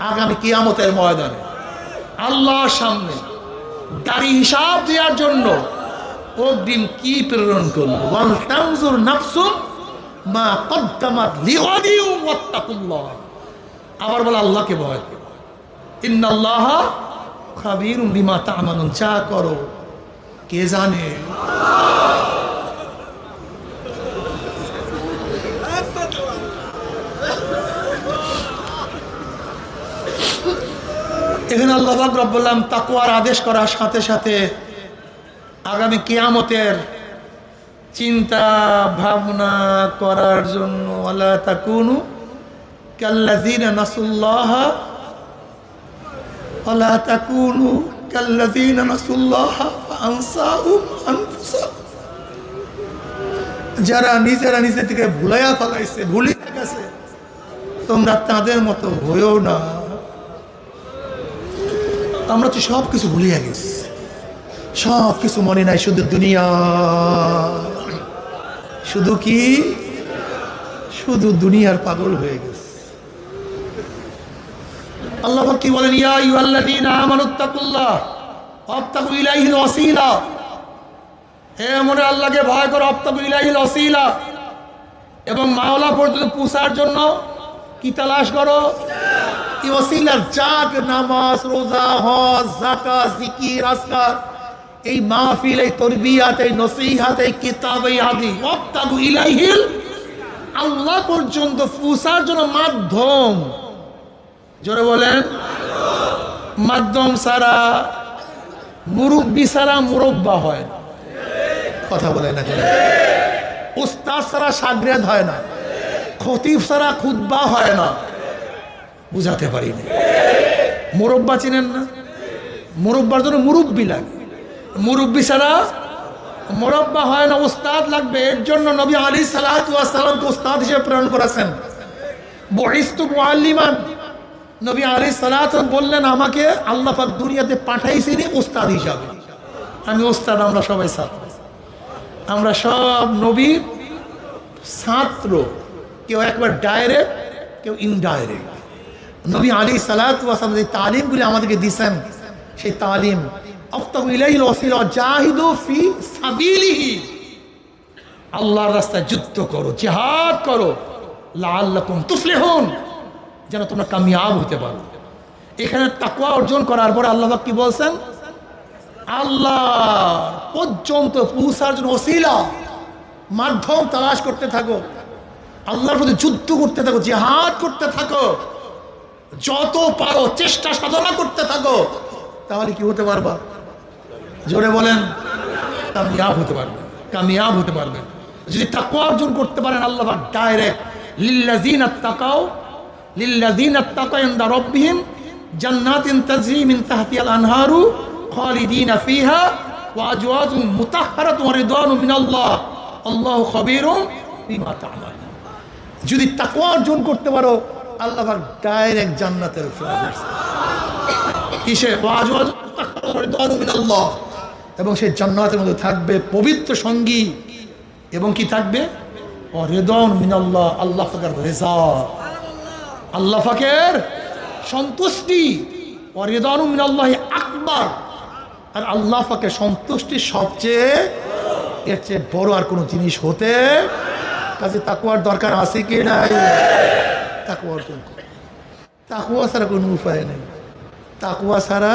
আগামী কিয়ামতের ময়দানে আল্লাহর সামনে দাঁড়ি হিসাব দেওয়ার জন্য অগ্রিম কি প্রেরণ করলো। ওয়াল তানজুর নাফসুম মা কদ্দামাত লিগাদিন ওয়াত্তাকুল্লাহ। আবার বলে আল্লাহকে ভয় করো, ইন্নাল্লাহ খাবীরুম বিমা তা'মালুন। যা করো কে জানে। এখানে আল্লাহ পাক রব্বুল আলামিন তাকওয়ার আদেশ করার সাথে সাথে আগামী কিয়ামতের চিন্তা ভাবনা করার জন্য, ওয়ালা তাকুনু কাল্লাযীনা নাসুল্লাহ, ওয়ালা তাকুনু কাল্লাযীনা নাসুল্লাহ ফাআনসাহুম আনফুসাহুম। যারা নিজেরা নিজে থেকে ভুলাইয়া ফেলাইছে, ভুলে গেছে, তোমরা তাদের মতো হইও না। আমরা তো সব কিছু ভুলিয়া গেছি, সব কিছু মনে নাই, শুধু দুনিয়া, শুধু কি, শুধু দুনিয়ার পাগল হয়ে গেছে। আল্লাহ পাক কি বলেন? ইয়া আইয়ুহাল্লাযীনা আমানুত্তাকুল্লাহ ওয়াবতাগু ইলাইহিল ওয়াসিলা। হে মনে আল্লাহকে ভয় করো, ওয়াবতাগু ইলাইহিল ওয়াসিলা, এবং মাওলা পর্যন্ত পৌঁছার জন্য কি তালাশ করো? এই ওসিলার যাক নামাজ রোজা হজ যাকাত জিকির আজকার এই মাহফিল এই তরবিয়াত এই নসিহত এই কিতাব এই হাদিস ওয়াবতাগু ইলাইহিল আল্লাহ পর্যন্ত পৌঁছার জন্য মাধ্যম। জোরে বলেন মাধ্যম ছাড়া মুরব্বি ছাড়া মুরব্বা হয় না। কথা বলে না কেন? উস্তাদ ছাড়া শাগরেদ হয় না, খতিব ছাড়া খুতবা হয় না। বুঝাতে পারিনি। মুরব্বা চিনেন না? মুরব্বার জন্য মুরব্বি লাগে, মুরব্বি ছাড়া মুরব্বা হয় না, উস্তাদ লাগবে। এর জন্য নবী আলাইহিস সালাতু ওয়াস সালামকে উস্তাদ হিসেবে প্রেরণ করেছেন। বুইস্তু মুআল্লিমান, নবী আলাইহিস সালাতু বললেন আমাকে আল্লাহ পাক দুনিয়াতে পাঠাইছেন উস্তাদ হিসাবে। আমি উস্তাদ, আমরা সবাই ছাত্র, আমরা সব নবীর ছাত্র। কেউ একবার ডাইরেক্ট, কেউ ইনডাইরেক্ট। নবী আলাইহিস সালাতু ওয়াস সালাম যে তালিমগুলি আমাদেরকে দিয়েছেন, সেই তালিম আফতাহু ইলাইহিল ওয়াসিলা জাহিদু ফি সাবিলিহি, আল্লাহর রাস্তায় যুদ্ধ করো, জিহাদ করো, লাআল্লাকুম তুফলিহুন, যেন তোমরা কামিয়াব হতে পারো। এখানে তাকওয়া অর্জন করার পরে আল্লাহ পাক কি বলছেন? আল্লাহ পর্যন্ত পৌঁছার জন্য ওসিলা মাধ্যম তালাশ করতে থাকো, আল্লাহর প্রতি যুদ্ধ করতে থাকো, জিহাদ করতে থাকো, যত পারো চেষ্টা সাধনা করতে থাকো। তাহলে কি হতে পারবা? জোরে বলেন, কামিয়াব হতে পারবে, কামিয়াব হতে পারবে। যদি তাকওয়া অর্জন করতে পারেন আল্লাহ পাক ডাইরেক্ট লিল্লাযিনা তাকাও, লিল্লাযিনা তাকাও ইনদা রাব্বিহিম জান্নাতিন তাজরি মিন তাহতিহাল আনহারু খালিদিনা ফিহা ওয়া আজওয়াজুন মুতাহহারাতুন ওয়া রিদওয়ানুম মিনাল্লাহ আল্লাহু খাবীরুম বিমা তা'মালুন। যদি তাকওয়া অর্জন করতে পারো আল্লাহ পাক ডাইরেক্ট জান্নাতের উপরে কিসে? ওয়া আজওয়াজুন মুতাহহারাতুন ওয়া রিদওয়ানুম মিনাল্লাহ, এবং সেই জান্নাতের মধ্যে থাকবে পবিত্র সঙ্গী, এবং কি থাকবে? ওয়া রিদওয়ানুম মিনাল্লাহ, আল্লাহ পাকের রিজা, আল্লাহ পাকের সন্তুষ্টি। ওয়া রিদওয়ানুম মিনাল্লাহি আকবার, আর আল্লাহ পাকের সন্তুষ্টি সবচেয়ে, এর চেয়ে বড় আর কোনো জিনিস হতে। কাজে তাকওয়ার দরকার আছে কি নাই? তাকওয়া অর্জন করো। তাকওয়া ছাড়া কোনো উপায় নেই, তাকওয়া ছাড়া।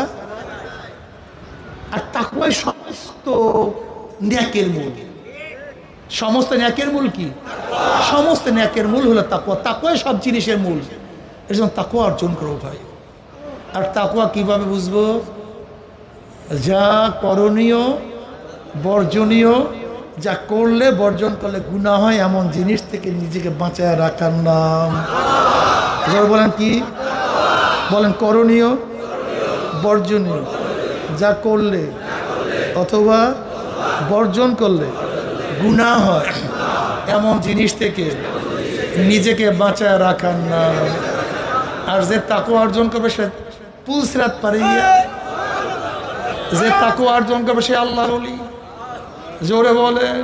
আর তাকওয়াই সমস্ত ন্যাকের মূল। সমস্ত ন্যাকের মূল কি? সমস্ত ন্যাকের মূল হলো তাকওয়া। তাকওয়াই সব জিনিসের মূল। এর জন্য তাকওয়া অর্জন করো ভাই। আর তাকওয়া কিভাবে বুঝবো? যা করণীয় বর্জনীয়, যা করলে বর্জন করলে গুনাহ হয় এমন জিনিস থেকে নিজেকে বাঁচায় রাখার নাম। বলেন কি? বলেন করণীয় বর্জনীয়, যা করলে অথবা বর্জন করলে গুনাহ হয় এমন জিনিস থেকে নিজেকে বাঁচায় রাখার নাম। আর যে তাকওয়া অর্জন করবে সে পুলসিরাত পারিয়ে, যে তাকওয়া অর্জন করবে সে আল্লাহর ওলি। জোরে বলেন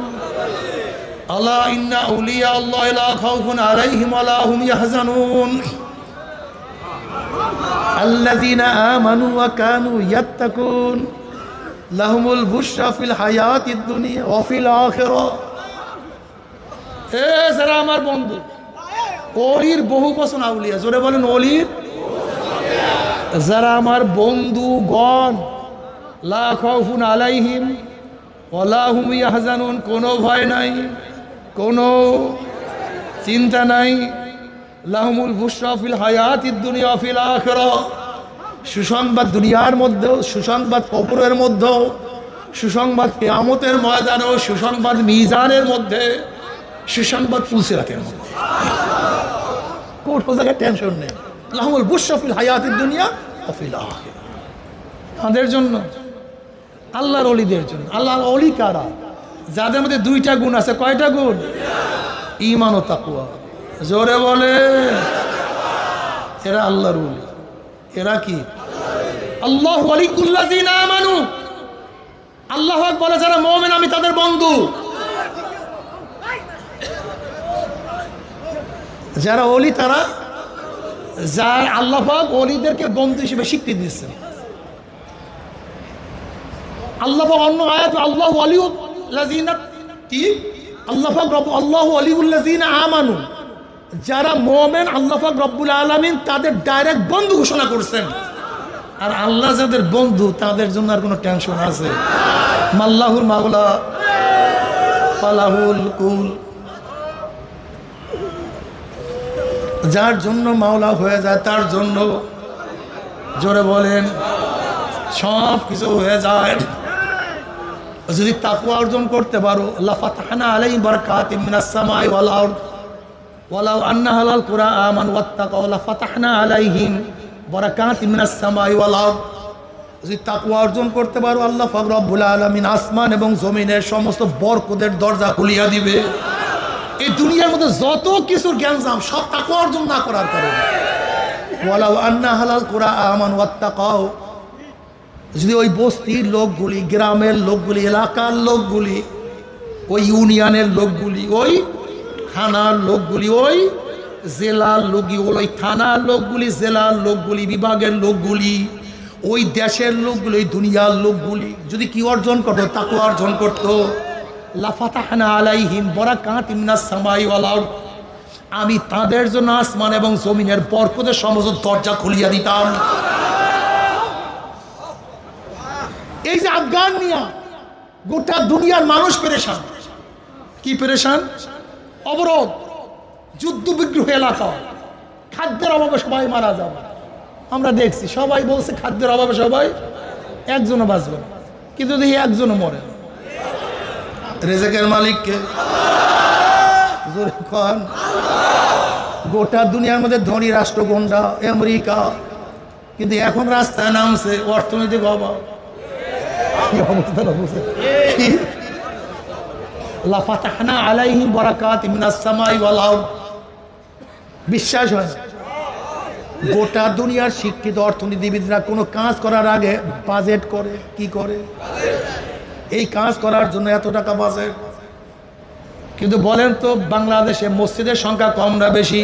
আলা ইন্না আউলিয়া আল্লাহ লা খাউফুন আলাইহিম ওয়া লা হুম ইয়াহজানুন আল্লাযীনা আমানু ওয়া কানু ইয়াত্তাকুন লাহুমুল বুশরা ফিল হায়াতিদ দুনিয়া ওয়া ফিল আখিরাহ। এ যারা আমার বন্ধু, ওলির বহু বচন আউলিয়া। জোরে বলেন ওলির। যারা আমার বন্ধুগণ, লা খাউফুন আলাইহিম ওয়া লা হুম ইয়াহজানুন, কোনো ভয় নাই, কোনো চিন্তা নাই। লাহুমুল বুশরা ফিল হায়াতিদ দুনিয়া ওয়া ফিল আখিরাহ, সুসংবাদ দুনিয়ার মধ্যেও, সুসংবাদ কবরের মধ্যেও, সুসংবাদ কিয়ামতের ময়দানেও, সুসংবাদ মিজানের মধ্যে, সুসংবাদ পুলসিরাতের মধ্যে। কোনো জায়গায় টেনশন নেই। লাহুমুল বুশরা ফিল হায়াতিদ দুনিয়া ওয়া ফিল আখিরাহ। তাদের জন্য, আল্লাহর ওলিদের জন্য। আল্লাহর ওলি কারা? যাদের মধ্যে দুইটা গুণ আছে। কয়টা গুণ? ঈমান ও তাকওয়া। জোরে বলে, এরা আল্লাহর ওলি। এরা কি? আল্লাহু ওয়ালিউল্লাযিনা আমানু। আল্লাহ পাক বলে যারা মুমিন আমি তাদের বন্ধু। যারা ওলি তারা, যার আল্লাহ পাক ওলিদেরকে বন্ধু হিসেবে স্বীকৃতি দিচ্ছেন। আল্লাহ পাক অন্য আয়াত আল্লাহু ওয়ালিউল্লাযিনা কি? আল্লাহ পাক আল্লাহু ওয়ালিউল্লাযিনা আমানু, যারা মুমিন আল্লাহ পাক রব্বুল আলামিন তাদের ডাইরেক্ট বন্ধু ঘোষণা করছেন। আর আল্লাহ যাদের বন্ধু তাদের জন্য আর কোনো টেনশন আছে? মাল্লাহুল মাওলা ফালাহুল কুল। যার জন্য মাওলা হয়ে যায় তার জন্য, জোরে বলেন, সব কিছু হয়ে যায়। যদি তাকওয়া অর্জন করতে পারো, লাফাতাহনা আলাইহিম বারাকাতিম মিনাস সামাই ওয়াল আরদ ওয়ালাউ আন্না আহলাল কুরা আমানু ওয়াত্তাকাউ লাফাতাহনা আলাইহিম বারাকাতিম মিনাস সামাই ওয়াল আরদ। যদি তাকওয়া অর্জন করতে পারো, আল্লাহ পাক রব্বুল আলামিন আসমান এবং জমিনের সমস্ত বরকতের দরজা খুলিয়া দিবে। এই দুনিয়ার মধ্যে যত কিছুর জ্ঞানজাম সব তাকওয়া অর্জন না করার কারণে। ওয়ালাউ আন্না আহলাল কুরা আমানু ওয়াত্তাকাউ, যদি ওই বস্তির লোকগুলি, গ্রামের লোকগুলি, এলাকার লোকগুলি, ওই ইউনিয়নের লোকগুলি, ওই থানার লোকগুলি, ওই জেলার লোকগুলি, ওই থানার লোকগুলি, জেলার লোকগুলি, বিভাগের লোকগুলি, ওই দেশের লোকগুলি, ওই দুনিয়ার লোকগুলি যদি কি অর্জন করতো, তাকওয়া অর্জন করতো, লাফাতাহনা আলাইহিম বারাকাতিম মিনাস সামাই ওয়াল আরদ, আমি তাদের জন্য আসমান এবং জমিনের বরকতের সমস্ত দরজা খুলিয়া দিতাম। এই যে আফগান নিয়া গোটা দুনিয়ার মানুষ পেরেশান। কি পেরেশান? অবরোধ, যুদ্ধ বিগ্রহ এলাকা, খাদ্যের অভাবে সবাই মারা যাবে। আমরা দেখছি সবাই বলছে খাদ্যের অভাবে সবাই, একজনও বাঁচবে না, কিন্তু দেখি একজনও মরে। রেজেকের মালিককে গোটা দুনিয়ার মধ্যে ধনী রাষ্ট্র কোনটা? আমেরিকা। কিন্তু এখন রাস্তায় নামছে অর্থনৈতিক অভাব। লাফাতাহনা আলাইহিম বারাকাতিম মিনাস সামাই ওয়াল আরদ। বিশ্বাস হয় না? গোটা দুনিয়ার শিক্ষিত অর্থনীতিবিদরা কোনো কাজ করার আগে বাজেট করে। কি করে? এই কাজ করার জন্য এত টাকা বাজেট। কিন্তু বলেন তো, বাংলাদেশে মসজিদের সংখ্যা কম না বেশি?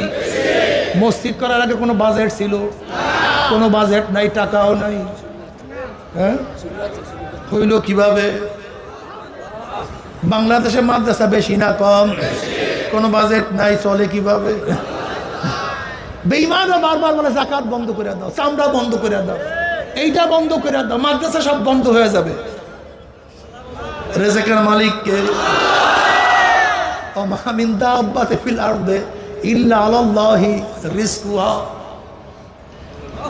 মসজিদ করার আগে কোনো বাজেট ছিল? কোনো বাজেট নাই, টাকাও নাই। হ্যাঁ, হইল কিভাবে? বাংলাদেশে মাদ্রাসা বেশি না কম? কোনো বাজেট নাই, চলে কিভাবে? বেঈমানরা বারবার বলে জাকাত বন্ধ করে দাও, চামড়া বন্ধ করে দাও, এইটা বন্ধ করে দাও, মাদ্রাসা সব বন্ধ হয়ে যাবে। রিজকের মালিককে। ওয়া মা মিন দাব্বাতিন ফিল আরদি ইল্লা আলাল্লাহি রিজকুহা।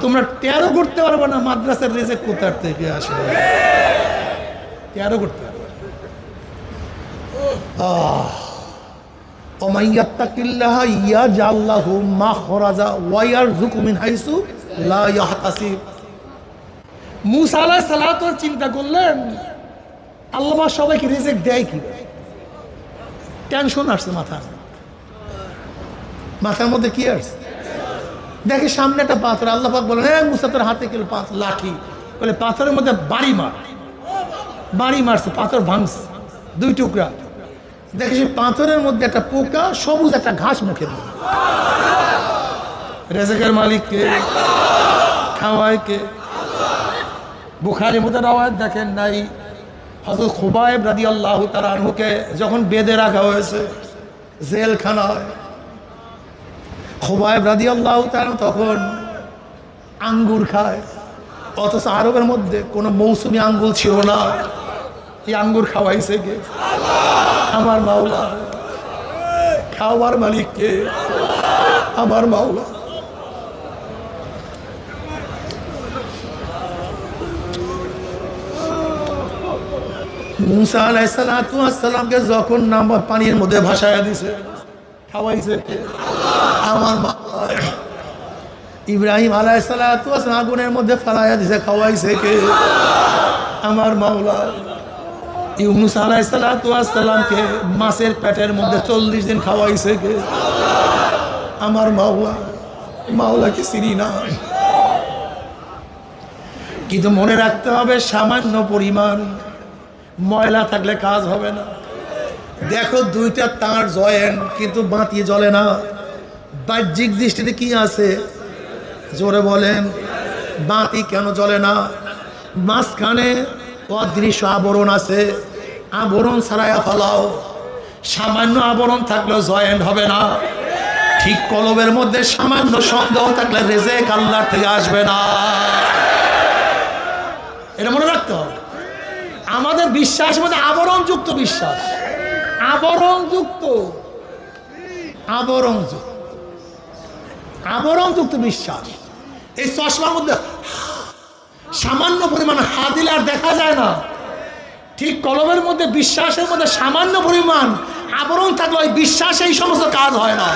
তোমরা 13 করতে পারবে না মাদ্রাসার রিজক কোথা থেকে আসে? 13 করতে পারবে। ওয়া মান ইয়াত্তাকিল্লাহা ইয়াজআল লাহু মাখরাজা ওয়া ইয়ারযুকহু মিন হাইসু লা ইয়াহতাসিব। মুসা আলাইহিস সালাতু চিন্তা করলেন, আল্লাহ সবাইকে রিজিক দেয় কি? টেনশন আসছে মাথার মধ্যে। কি আসছে? দেখে সামনে একটা পাথর। আল্লাহ পাক বলেন, হ্যাঁ মুসা তোর হাতে গেল লাঠি, বলে পাথরের মধ্যে বাড়ি মারছে, পাথর ভাঙছে 2 টুকরা। দেখে সে পাথরের মধ্যে একটা পোকা, সবুজ একটা ঘাস মুখে। রিজকের মালিককে, খাওয়ায় কে? বুখারীর মধ্যে রাওয়ায়াত দেখেন নাই, হযরত খুবাইব রাদিয়াল্লাহু তাআলা আনহুকে যখন বেঁধে রাখা হয়েছে জেলখানায়, খুবাইব রাদিয়াল্লাহু তাআলা তখন আঙ্গুর খায়, অথচ আরবের মধ্যে কোনো মৌসুমি আঙ্গুর ছিল না। এই আঙ্গুর খাওয়াইছে কে? আমার মাওলা। খাওয়ার মালিক কে? আমার মাওলা। মুসা আলাইহিস সালাতু ওয়াস সালামকে যখন নামা পানির মধ্যে ভাসায়া দিছে, খাওয়াইছে কে? আমার মাওলা। ইব্রাহিম আলাইহিস সালাতু ওয়াস সালাম আগুনের মধ্যে ফেলাইয়া দিছে, খাওয়াইছে কে? আমার মাওলা। ইউনুস আলাইহিস সালাতু ওয়াস সালামকে মাছের পেটের মধ্যে 40 দিন খাওয়াইছে কে? আমার মাওলা। মাওলাকে চিনি না, কিন্তু মনে রাখতে হবে সামান্য পরিমাণ ময়লা থাকলে কাজ হবে না। দেখো 2টা তার জয়েন্ট, কিন্তু বাতি জ্বলে না। বাহ্যিক দৃষ্টিতে কি আছে? জোরে বলেন, বাতি কেন জ্বলে না? মাঝখানে অদৃশ্য আবরণ আছে, আবরণ ছাড়াইয়া ফেলাও। সামান্য আবরণ থাকলেও জয়েন্ট হবে না। ঠিক কলবের মধ্যে সামান্য সন্দেহ থাকলে রিজিক আল্লাহর থেকে আসবে না। এটা মনে রাখতে হবে। আমাদের বিশ্বাসের মধ্যে আবরণযুক্ত বিশ্বাস, আবরণযুক্ত আবরণযুক্ত আবরণযুক্ত বিশ্বাস। এই চশমার মধ্যে সামান্য পরিমাণ হাত দিলে আর দেখা যায় না। ঠিক কলবের মধ্যে বিশ্বাসের মধ্যে সামান্য পরিমাণ আবরণ থাকলে ওই বিশ্বাসে এই সমস্ত কাজ হয় না।